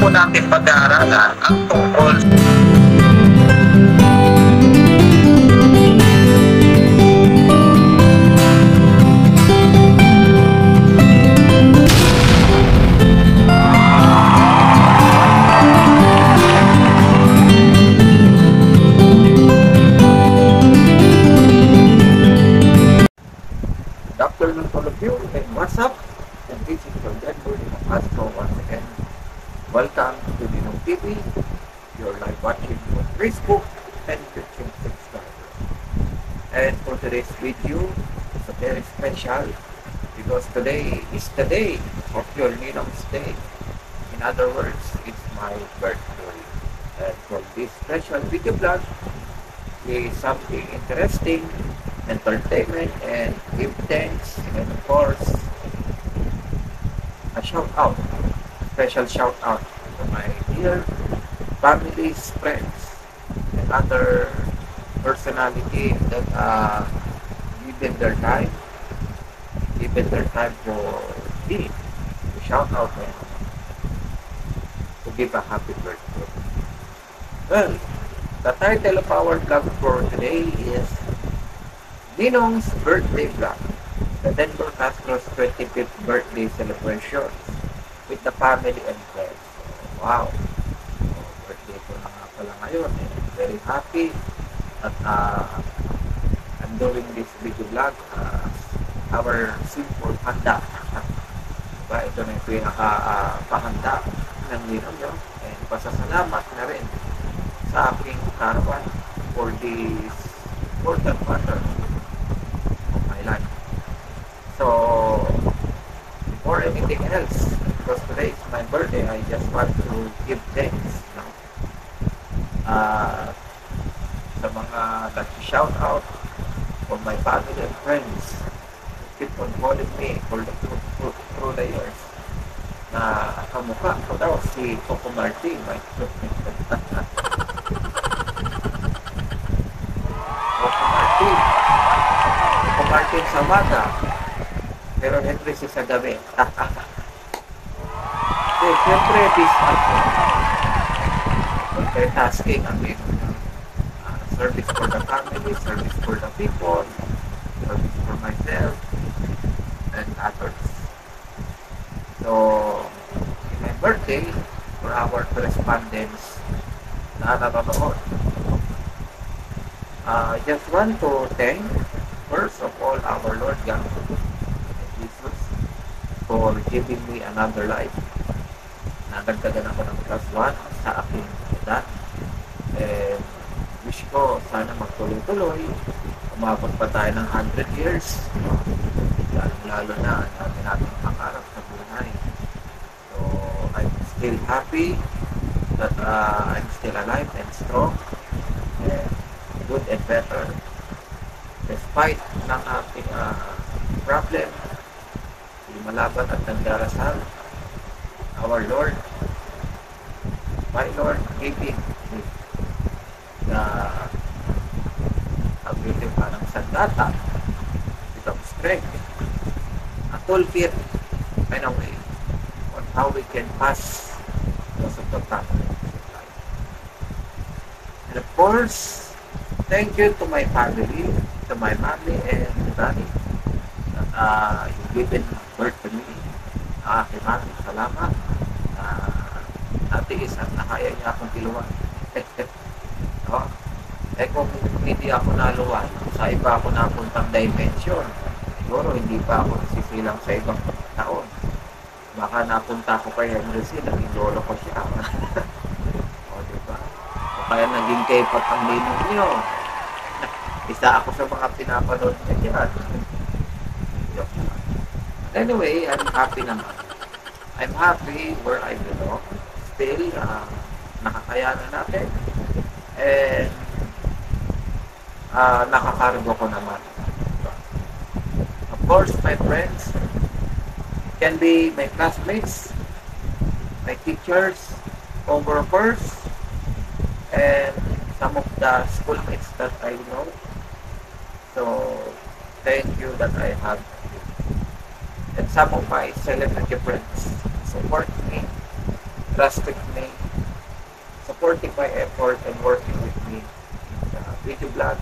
po natin pag-aaralan ang tungkol Good afternoon to all of you, and what's up? And this is your Denver Ninong Astro once again. Welcome to Ninong TV, your live watching on Facebook and YouTube subscribers. And for today's video, it's a very special because today is the day of your Ninong's day. In other words, it's my birthday. And for this special video vlog is something interesting, entertainment, and give thanks, and of course a shout out, special shout out to my dear families, friends, and other personality that given their time for me to shout out and to give a happy birthday. Well, the title of our vlog for today is Ninong's Birthday Vlog, the Denver Castro's 25th birthday celebration with the family and friends. Wow! Birthday ko na nga pala ngayon. And I'm very happy that I'm doing this video vlog our simple handa. Diba? Ito na yung pinaka-pahanda ng Ninong nyo. And pasasalamat na rin sa aking caravan for this important matter. So, before anything else, because today is my birthday, I just want to give thanks, sa mga nag-shout out for my family and friends who keep on calling me for the through the years. Na kamukha ko daw si Coco Martin, my Coco Martin sa umaga, pero Henry sa gabi. Okay, siyempre, this multitasking ang service for the family, service for the people, service for myself, and others. So, in my birthday, for our correspondents na nanonood, I just want to thank first of all our Lord God Jesus for giving me another life. Nadagdagan ako ng +1 sa aking edad, and wish ko sana magtuloy-tuloy, umabot pa tayo ng 100 years, lalo na natin pangarap sa buhay. So I'm still happy that I'm still alive and strong and good and better despite ng ating problem. Lumalaban at nagdarasal, our Lord, my Lord, giving me the ability ng sandata, become strength, a toolkit, in a way, on how we can pass most of the problem of life. And of course, thank you to my family, to my mommy and daddy that you've given birth to me. Aking maraming salamat. Natiis at nakaya niya akong kiluwan. No? Kung hindi ako naluwan, sa iba ako napuntang dimension, siguro hindi pa ako nasisilang sa ibang taon. Baka napunta ako kay Henry C, naging lolo ko siya. O diba? O kaya naging K-pop ang Ninong niyo. Isa ako sa mga pinapanood niya dyan. Anyway, I'm happy naman. I'm happy where I belong. Still, nakakayanan natin. And nakakargo ko naman. Of course, my friends can be my classmates, my teachers, co-workers, and some of the schoolmates that I know. So, thank you that I have you. And some of my celebrity friends support me trusted me, supporting my effort, and working with me in the video blog,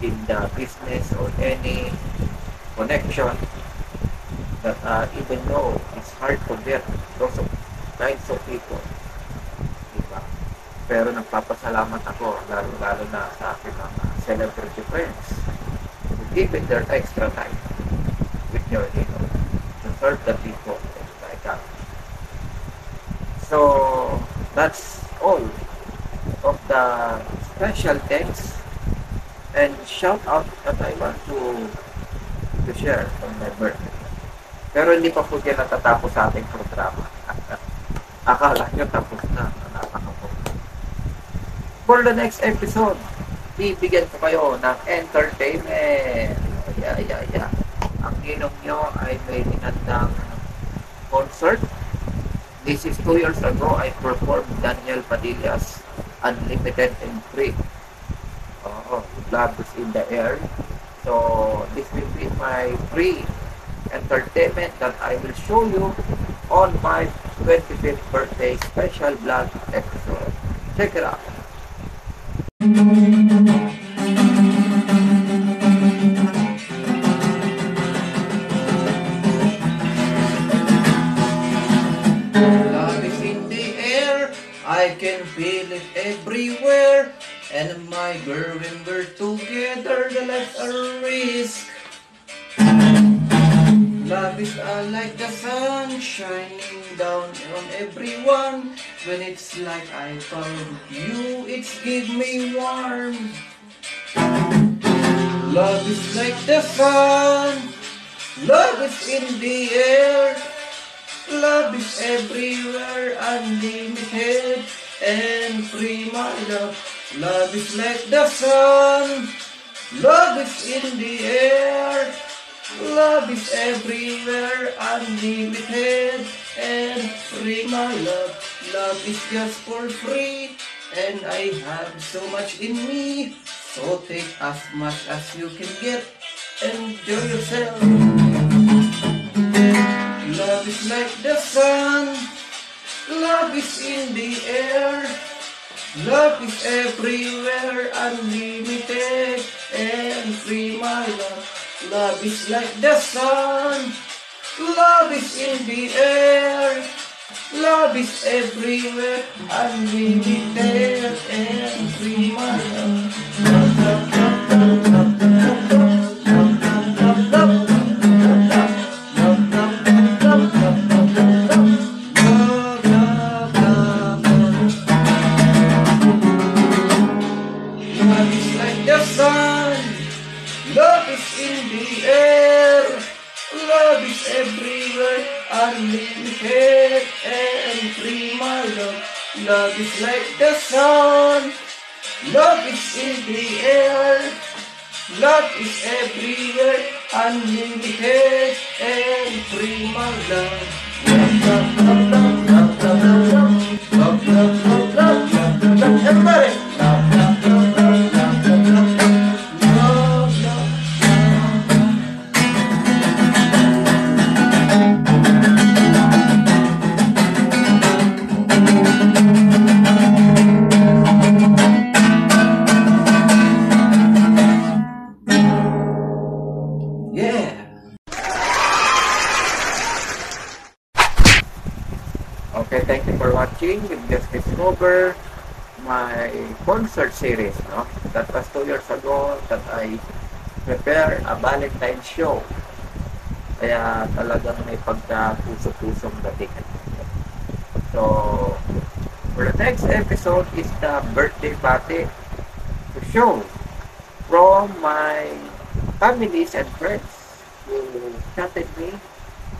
in the business, or any connection that even though it's hard to get those kinds of people, diba? Pero nagpapasalamat ako, lalo-lalo na sa aking mga celebrity friends who give it their extra time with your to serve the people like that. So that's all of the special thanks and shout out that I want to share on my birthday. Pero hindi pa po yan natatapos sa ating programa. Akala nyo tapos na. For the next episode, bibigyan ko kayo ng entertainment. Yeah. Ang ninong nyo ay may hinandang concert. This is 2 years ago. I performed Daniel Padilla's Unlimited and Free. Love is in the air. So, this will be my free entertainment that I will show you on my 25th birthday special vlog episode. Check it out. Love is in the air, I can feel it everywhere. And my girl, when we're together, the life's a risk. Love is like the sun shining down on everyone. When it's like I found you, it's give me warm. Love is like the sun, love is in the air. Love is everywhere, unlimited and free, my love. Love is like the sun, love is in the air. Love is everywhere, unlimited and free, my love. Love is just for free, and I have so much in me. So take as much as you can get, enjoy yourself. Love is like the sun, love is in the air. Love is everywhere, unlimited and free, my love. Love is like the sun, love is in the air. Love is everywhere, unlimited and free, my love. Unlimited and free, my love. Love is like the sun, love is in the air. Love is everywhere, unlimited and free, my love. Love, love, love, love, love, love, love, love, love, love, love, love, everybody. Love, love, love, love, love, love, love, love, love. Okay, thank you for watching. You've just discovered my concert series, no? That was 2 years ago that I prepared a Valentine's show. Kaya talagang may pagka-puso-pusong dating. So, for the next episode is the birthday party to show from my families and friends who chatted me,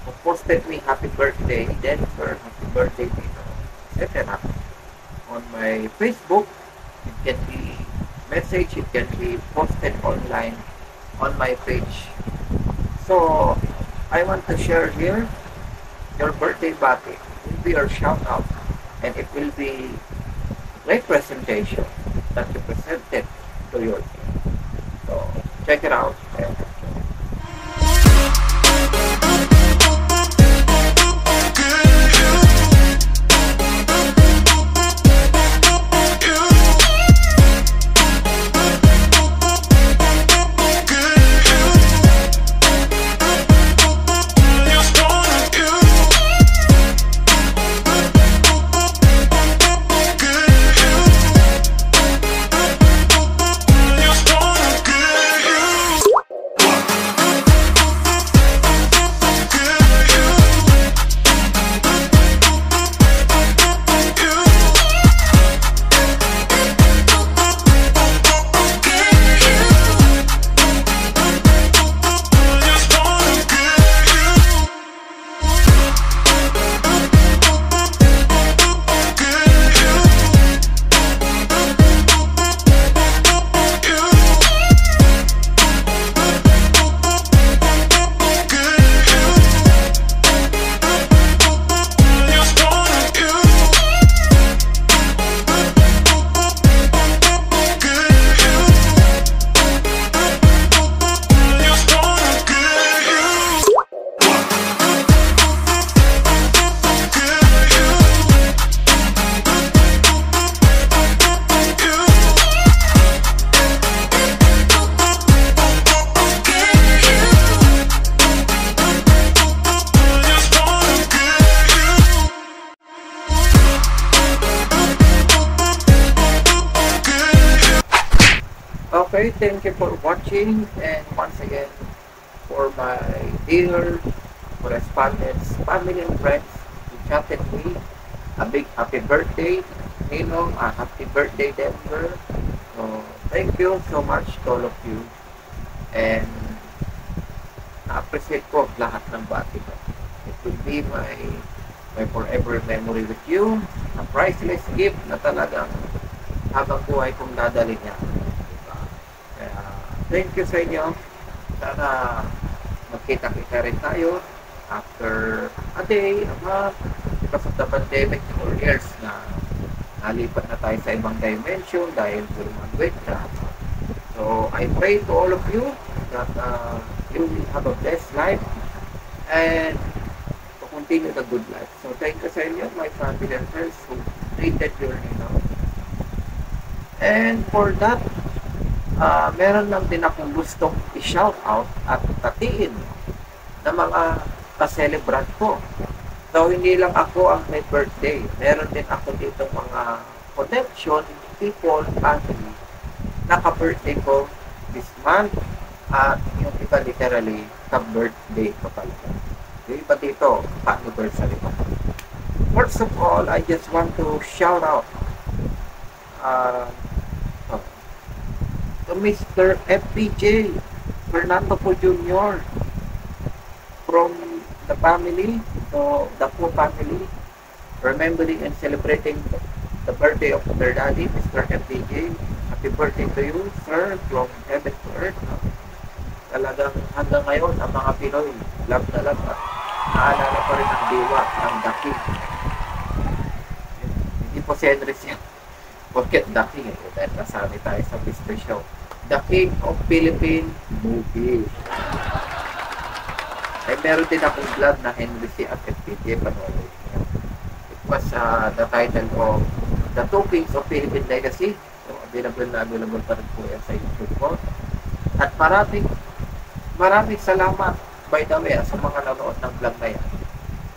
who posted me happy birthday, Jennifer, happy birthday, Tito, etc. On my Facebook, it can be message, it can be posted online on my page. So, I want to share here your birthday party. It will be your shout out, and it will be great presentation that you presented to your team. So, check it out. And Okay, thank you for watching, and once again, for my dear correspondents, family and friends who chatted me, a big happy birthday, Ninong, a happy birthday, Denver. So, thank you so much to all of you, and na-appreciate ko lahat ng bati ko. It will be my forever memory with you, a priceless gift na talagang habang buhay kong dadalhin niya. Diba? Kaya, thank you sa inyo. Sana magkita-kita rin tayo after a day, a month, because of the pandemic for years na nalipat na tayo sa ibang dimension dahil human weight na. So, I pray to all of you that you will have a blessed life and to continue the good life. So, thank you sa inyo, my family and friends who treated your And for that, meron lang din akong gustong i-shout out at tatiin na mga ka-celebrant ko. So, hindi lang ako ang may birthday. Meron din ako dito mga connection, people, family, naka-birthday ko this month. At yung iba literally, ka-birthday ko talaga. Yung iba dito, ka-anniversary ko. First of all, I just want to shout out to Mr. FPJ Fernando Po Jr. from the family, so the Po family, remembering and celebrating the birthday of their daddy, Mr. FPJ. Happy birthday to you, sir, from heaven to earth. Talagang hanggang ngayon, ang mga Pinoy, love na love at naalala pa rin ang diwa ng Daki. Hindi po si Henry siya. Forget The King, dahil kasali tayo sa Mr. Show. The King of Philippine Movie. Ay meron din akong vlog na Henry C. at FPJ panoorin. It was the title of The Two Kings of Philippine Legacy. So, available pa rin po yan sa YouTube ko. At maraming salamat, by the way, sa mga nanood ng vlog na yan.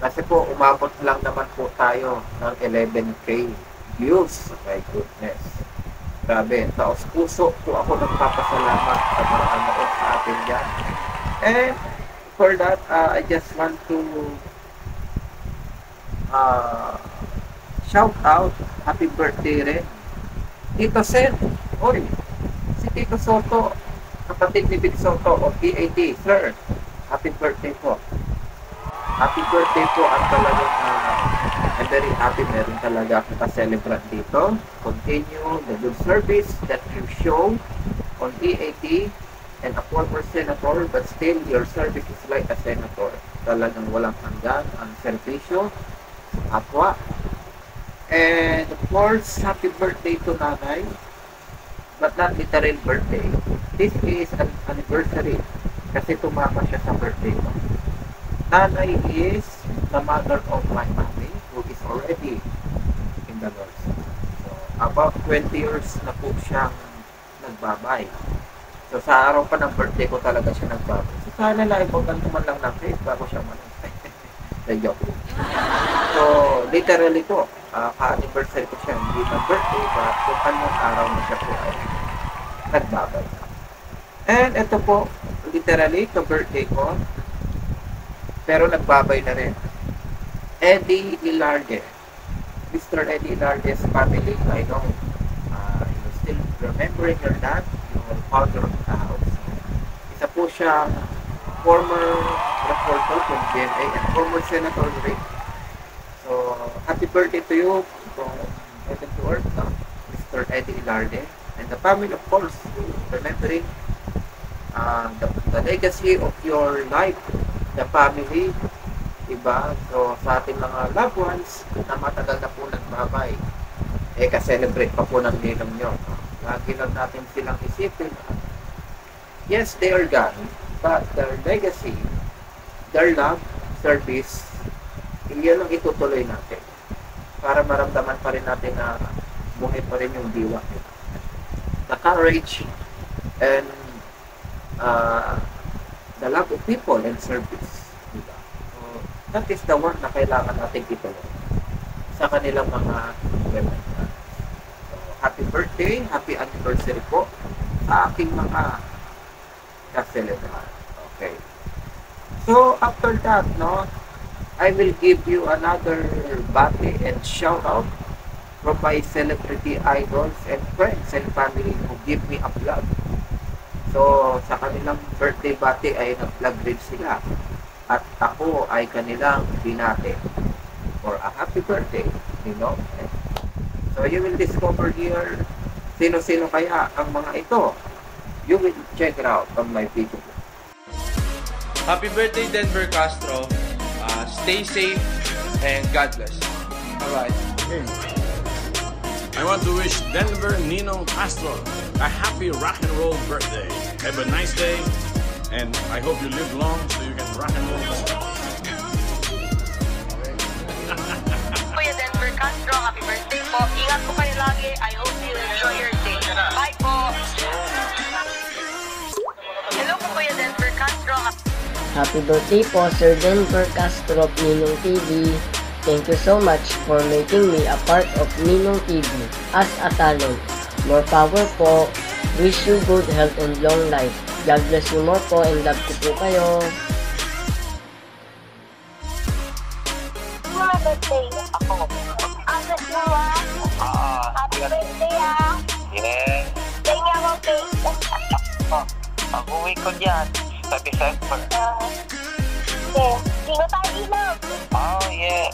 Kasi po, umabot lang naman po tayo ng 11K views. My goodness. Grabe. Taos puso po ako nagpapasalamat sa mga nanood sa atin dyan. And for that, I just want to shout out, happy birthday rin. Tito Sen. Oy, si Tito Soto, kapatid ni Big Soto of PAT. Sir, happy birthday po. Happy birthday po at talagang I'm very happy meron talaga akong ka-celebrant dito. Continue the good service that you show on PAT and a former senator, but still your service is like a senator. Talagang walang hanggan ang servisyo sa kapwa. And of course, happy birthday to Nanay, but not literal birthday. This is an anniversary kasi tumama siya sa birthday ko. Nanay is the mother of my family who is already in the Lord. So, about 20 years na po siyang nagbabay. So, sa araw pa ng birthday ko talaga siya nagbabay. So, sana lang ipaganto man lang ng face bago siya man. Joke. So, literally po, ka-anniversary ko siya. Hindi na birthday, but kung anong araw na siya po ay nagbabay. And ito po, literally, ka-birthday ko. Pero nagbabay na rin. Eddie Ilarde. Mr. Eddie Ilarde's family, I know you're still remembering your dad, your father of the house. Isa po siyang former reporter from GMA and former Senator Rick. So, happy birthday to you from heaven to earth, Mr. Eddie Ilarde. And the family, of course, remembering the legacy of your life, the family, diba? So, sa ating mga loved ones na matagal na po nagbabay, ka-celebrate pa po ng ninong nyo. Lagi lang natin silang isipin. Yes, they are gone, but their legacy, their love, service, yan ang itutuloy natin para maramdaman pa rin natin na buhay pa rin yung diwa nila. The courage and the love of people and service. Diba? So, that is the one na kailangan natin ituloy sa kanilang mga remembrance. So, happy birthday, happy anniversary po sa aking mga ka-celebrant. Okay. So, after that, no, I will give you another bati and shout out from my celebrity idols and friends and family who give me a plug. So, sa kanilang birthday bati ay nag-plug rin sila. At ako ay kanilang binati for a happy birthday, you know. So, you will discover here sino-sino kaya ang mga ito. You will check it out on my video. Happy birthday, Denver Castro. Stay safe and God bless. Alright. I want to wish Denver Ninong Castro a happy rock and roll birthday. Have a nice day, and I hope you live long so you can rock and roll more. Kuya Denver Castro, happy birthday po. Ingat po kayo lagi. I hope you enjoy your day. Bye po. Hello po Kuya Denver Castro. Happy birthday po, Sir Denver Castro of Ninong TV. Thank you so much for making me a part of Ninong TV as a talent. More power po. Wish you good health and long life. God bless you more po and love ko po kayo. Happy birthday. Ako. Agad mo happy birthday Yeah. Tingnan ako cake. Pag-uwi ko dyan sa December. Di ba tayo ilog? Oh, yeah.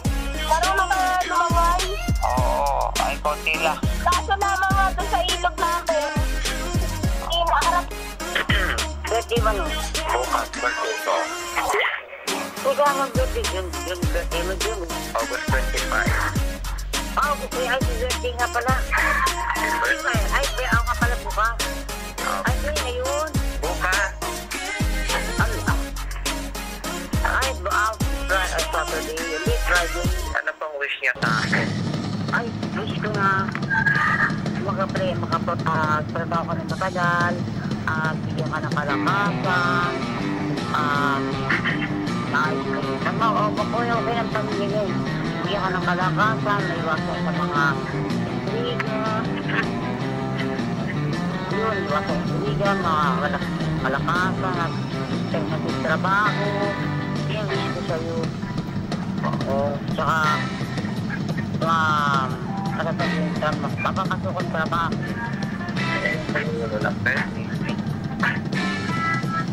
Marunong ka lumaway? Oo, ay konti lang. Kaso naman nga doon sa ilog namin. Inaharap. Birthday mo no? Bukas, birthday ko. Ikaw ang birthday yun. Yung birthday mo yun. August 25. Oh, ay birthday nga pala. Ay, ako nga pala bukas. Ay, ngayon. Bukas. Saturday, late Friday. Ano pang wish niya sa akin? Ay, wish ko nga makapagtrabaho ka ng matagal, bigyan ka ng kalakasan, naayos ka rin naman, o yung ng pamilya niyo, bigyan ka ng kalakasan, naiwasan sa mga intriga, yun, iwasan sa intriga, mga kalakasan, at trabaho, yung wish ko sa'yo. Oo, tsaka papapasok ang trabaho.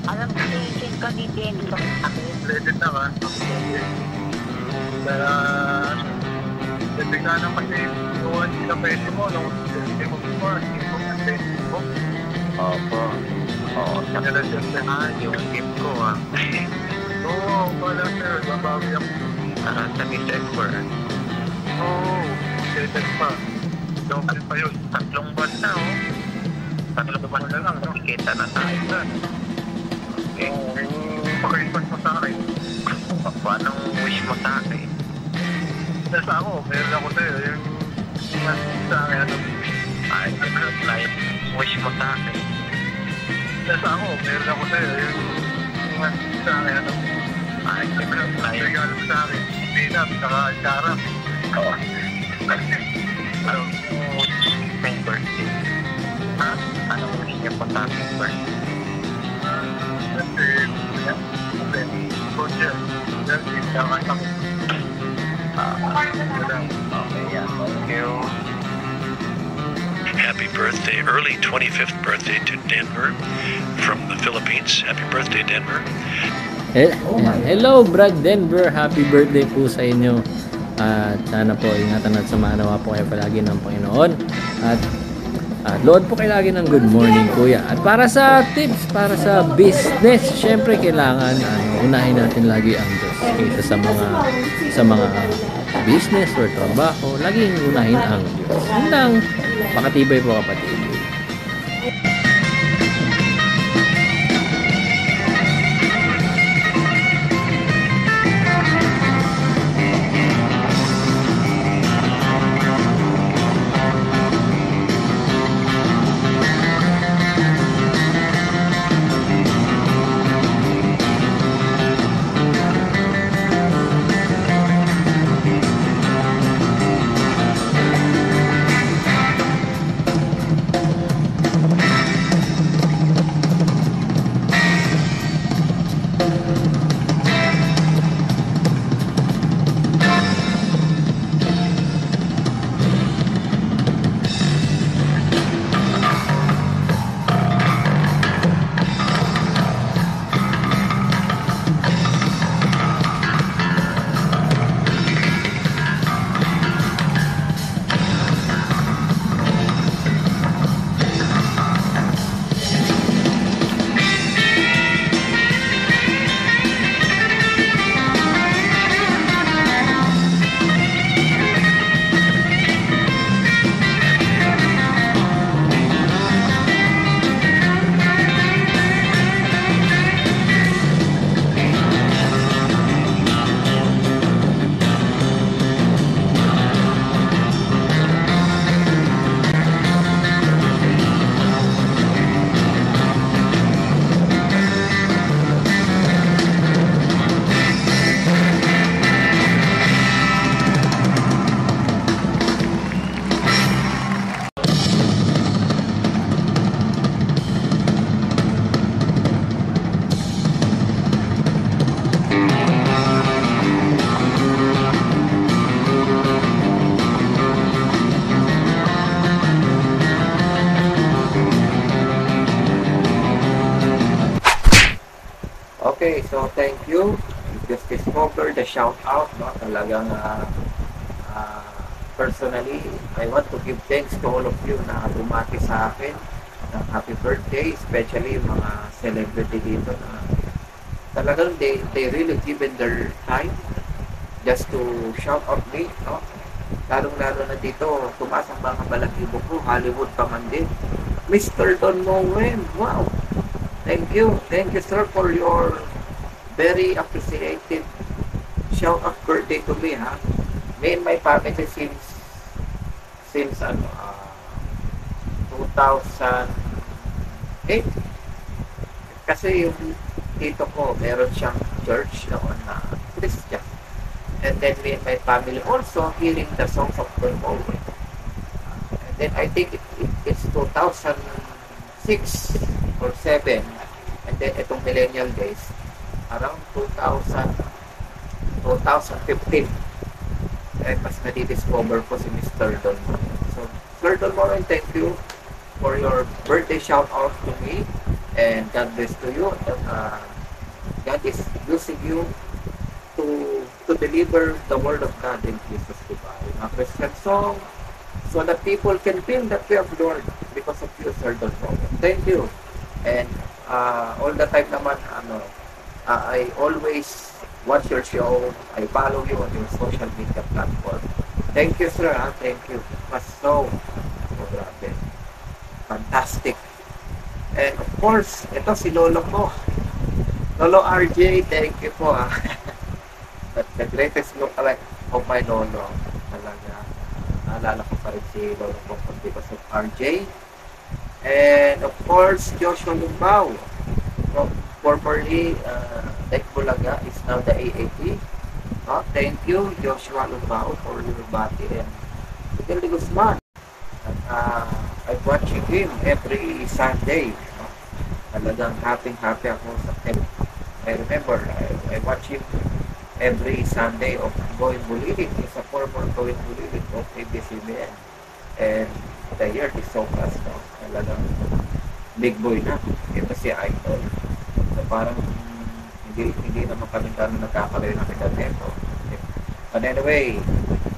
Alam ko si ka dito sa akin. Blessed naman. Kaya, bigla naman kasi iwan sa peso mo nung hindi mo mo. Opo. Oo, sa yung gift ko Oo, wala sir. Babawi ako. Sa December. Oo, excited pa. Double pa yun. 3 buwan na, 3 buwan na lang. Nakikita na tayo na. Okay. Pag-request mo sa akin. Anong wish mo sa akin? Nasa ako, meron ako sa'yo. Yung sa akin, ay, wish mo sa akin. Nasa ako, meron ako sa'yo. Yung sa akin, ay, regalo mo sa akin. Pinap, saka Alcara. Oo. Anong may birthday? Ha? Anong wish niya po sa aking birthday? Happy birthday, early 25th birthday to Denver from the Philippines. Happy birthday, Denver. Hello, Brad Denver. Happy birthday po sa inyo. At sana po ingatan at sumanawa po kayo palagi ng Panginoon. At load po kayo lagi ng good morning, kuya. At para sa tips, para sa business, syempre kailangan unahin natin lagi ang Diyos kaysa sa mga business or trabaho. Laging unahin ang Diyos. Yun lang. Pakatibay po, kapatid. Okay, so thank you. You just discovered the shout out, no? Talagang uh, personally, I want to give thanks to all of you na bumati sa akin ng happy birthday, especially yung mga celebrity dito na talagang they really given their time just to shout out me, no? Lalong-lalo na dito, tumaas ang mga balahibo ko, Hollywood pa man din. Mr. Don Moen, wow! Thank you, sir, for your very appreciated shout out birthday to me, ha? Me and my family since 2008. Kasi yung tito ko, meron siyang church noon na Christian. And then me and my family also hearing the songs of Don Moen. And then I think it's 2006 or 7. And then itong millennial days, around 2015, mas nadidiscover ko si Mr. Don Moen. So, Sir Don Moen, thank you for your birthday shout out to me, and God bless to you. God is using you to deliver the word of God in Jesus, diba? A Christian song, so that people can feel that we have Lord because of you, Sir Don Moen. Thank you. And all the time naman, I always watch your show. I follow you on your social media platform. Thank you, sir. Thank you. Mas so grabe. Fantastic. And of course, ito si Lolo ko. Lolo RJ, thank you po. But the greatest look of my Lolo. Talaga. Naalala ko pa rin si Lolo ko because of RJ. And of course, Joshua Lumbao. Formerly, Tech Bulaga is now the AAP. Thank you, Joshua Lumbao, for your bati. And Miguel de Guzman. I'm watching him every Sunday. Talagang happy ako sa him. I remember, I watch him every Sunday of Going Bulilit. He's a former Going Bulilit of ABS-CBN. And the year is so fast, no? Talagang big boy na. Ito si Idol. So parang hindi naman kami nagkakalayo na kita neto. But anyway,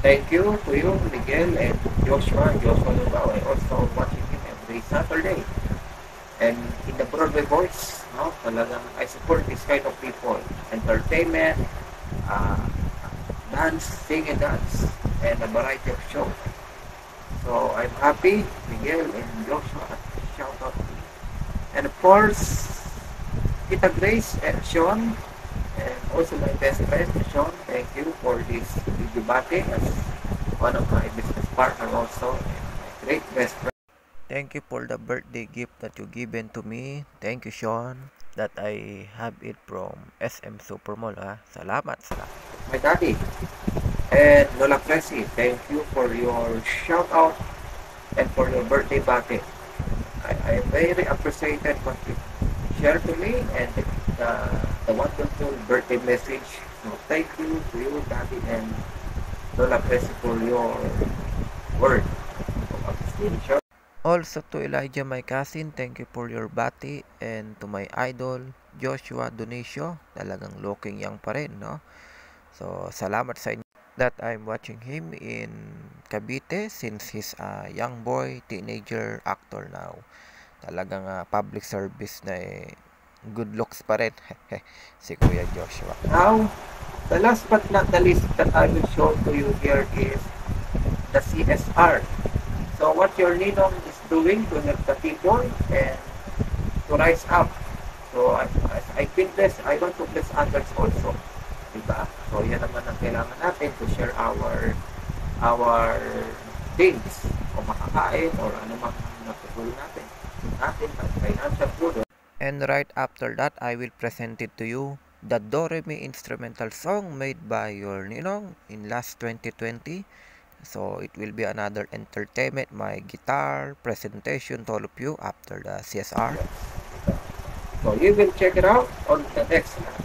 thank you to you, Miguel and Joshua Lumbao. I also watching him every Saturday. And in the Broadway Voice, no, talagang I support this kind of people. Entertainment, dance, sing and dance, and a variety of shows. So I'm happy, Miguel and Joshua, shout out to you. And of course, Kita Grace and Sean, and also my best friend, Sean, thank you for this debate as one of my business partner also, and my great best friend. Thank you for the birthday gift that you given to me. Thank you, Sean, that I have it from SM Supermall. Salamat. My daddy and Lola Presi, thank you for your shout out and for your birthday bate. I very appreciated what you shared to me and the wonderful birthday message. So thank you to you, Daddy and Lola Presi, for your word of appreciation. Also to Elijah, my cousin, thank you for your bati, and to my idol, Joshua Donicio, talagang looking young pa rin, no? So, salamat sa inyo that I'm watching him in Cavite since he's a young boy, teenager actor now. Talagang public service na good looks pa rin, si Kuya Joshua. Now, the last but not the least that I will show to you here is the CSR. So what your Ninong is doing to help the people and to rise up. So as I feel blessed, I want to bless others also. Diba? So yan naman ang kailangan natin to share our things o makakain or anumang natutulong natin financial food. And right after that, I will present it to you the Do Re Mi instrumental song made by your Ninong in last 2020. So it will be another entertainment, my guitar presentation to all of you after the CSR. So you will check it out on the next one.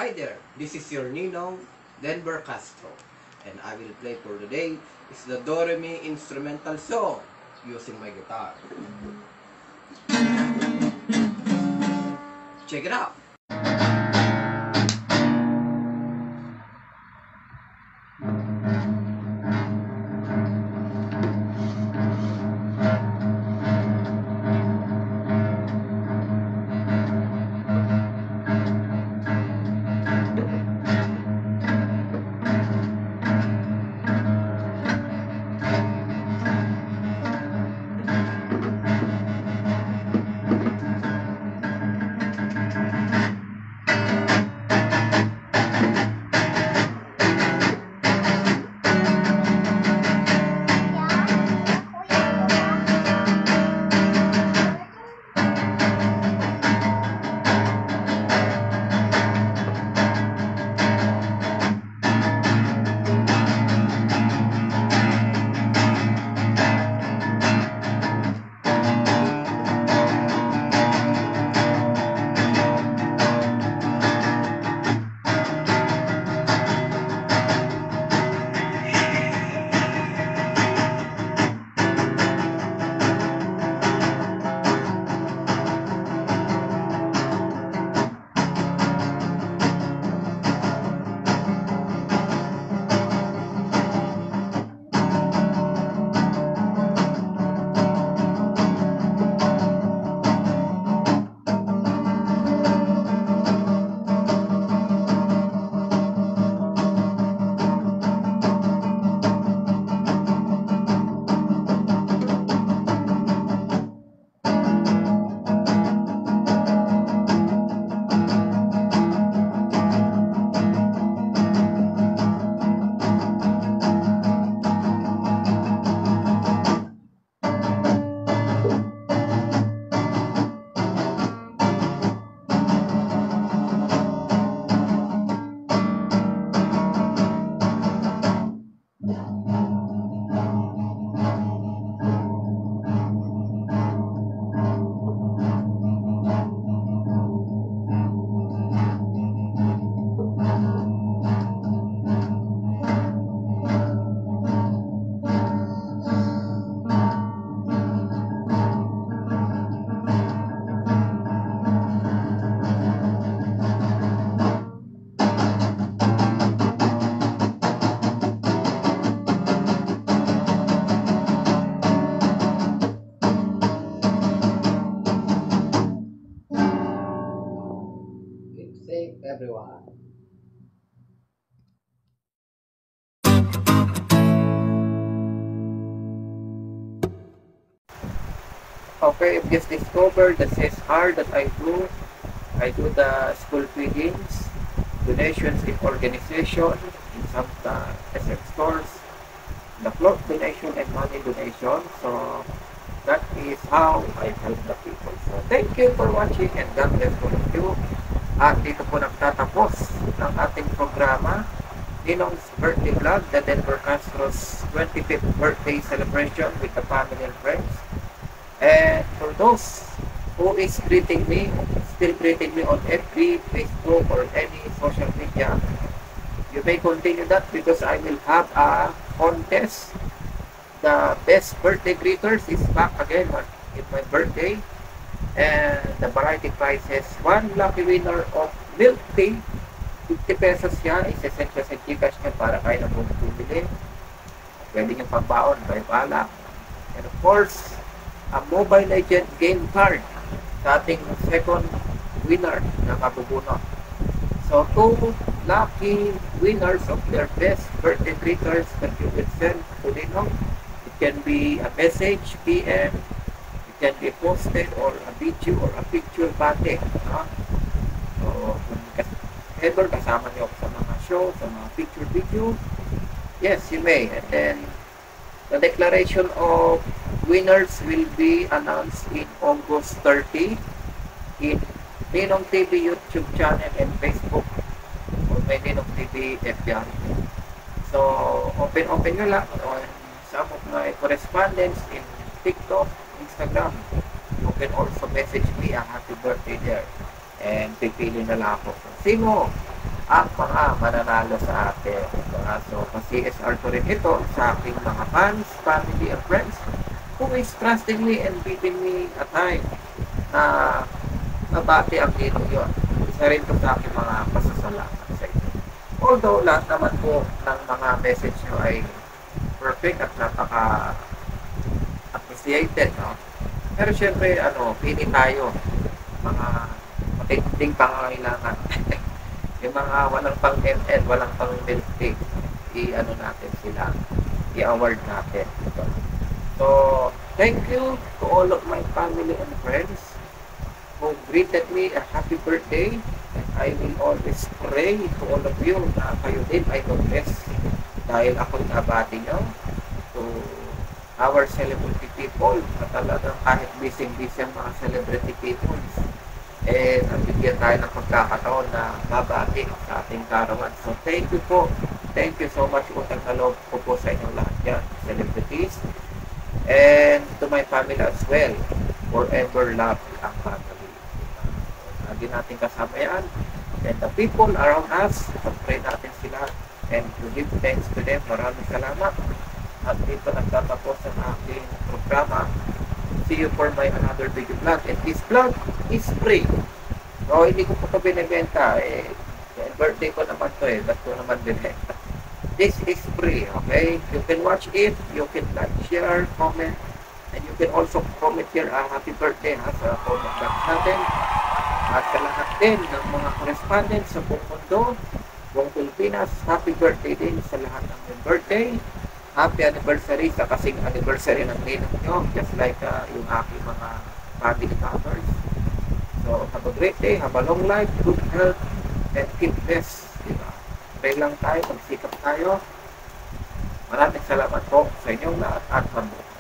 Hi there, this is your Ninong, Denver Castro, and I will play for today is the Do Re Mi instrumental song using my guitar. Check it out! Safe, everyone. Okay, I've just discovered the CSR that I do. I do the school feedings, donations in organization, in some SM stores, the cloth donation and money donation. So that is how I help the people. So thank you for watching and God bless all of you. At dito po nagtatapos ng ating programa, Ninong's birthday vlog, the Denver Castro's 25th birthday celebration with the family and friends. And for those who is greeting me, still greeting me on FB, Facebook, or any social media, you may continue that because I will have a contest. The best birthday greeters is back again in my birthday. And the variety prize is one lucky winner of milk tea. 50 pesos yan. Isesend siya sa Gcash niya para kayo na bumili. Pwede nyo pagbaon, by bala. And of course, a Mobile Legend game card sa ating second winner na mabubunot. So, 2 lucky winners of their best birthday greeters that you will send to Ninong. It can be a message, PM, can be posted or a video or a picture bate. No? So, kung ever kasama niyo sa mga show, sa mga picture video, yes, you may. And then, the declaration of winners will be announced in August 30 in Ninong TV YouTube channel and Facebook or may Ninong TV FB. So, open nyo lang on some of my correspondence in TikTok, Instagram. You can also message me a happy birthday there. And pipili na lang ako kung sino ang mga mananalo sa atin. So, CSR ko rin ito sa aking mga fans, family, and friends who is trusting me and giving me a time na mabati ang ninong yun. Isa rin ito sa aking mga pasasalamat sa inyo. Although, lahat naman po ng mga message nyo ay perfect at napaka-appreciated, no? Pero syempre, pili tayo mga matinding pangangailangan. Yung mga walang pang ML, walang pang milk tea, natin sila, i-award natin. So, thank you to all of my family and friends who greeted me a happy birthday. And I will always pray to all of you na kayo din ay mag-bless dahil ako'y nabati nyo to our celebrity people na talagang kahit busy-busy ang mga celebrity people, nabigyan tayo ng pagkakataon na mabati sa ating karawan. So, thank you po. Thank you so much. Utang na loob ko po sa inyong lahat yan, celebrities. And to my family as well. Forever love ang family. Lagi natin kasama yan. And the people around us, pag-pray natin sila and to give thanks to them. Maraming salamat. At dito nagtatapos ang aking programa. See you for my another video vlog. And this vlog is free. So, hindi ko po ito binibenta. Birthday ko naman ito ba't ko naman binibenta? This is free, okay? You can watch it. You can like, share, comment. And you can also comment here happy birthday sa comment box natin. At sa lahat din ng mga correspondents sa buong mundo, buong Pilipinas, happy birthday din sa lahat ng may birthday. Happy anniversary sa kasing anniversary ng ninong nyo, just like yung aking mga family members. So, have a great day, have a long life, good health, and keep blessed. Diba? Pray lang tayo, magsikap tayo. Maraming salamat po sa inyong lahat at mabuhay.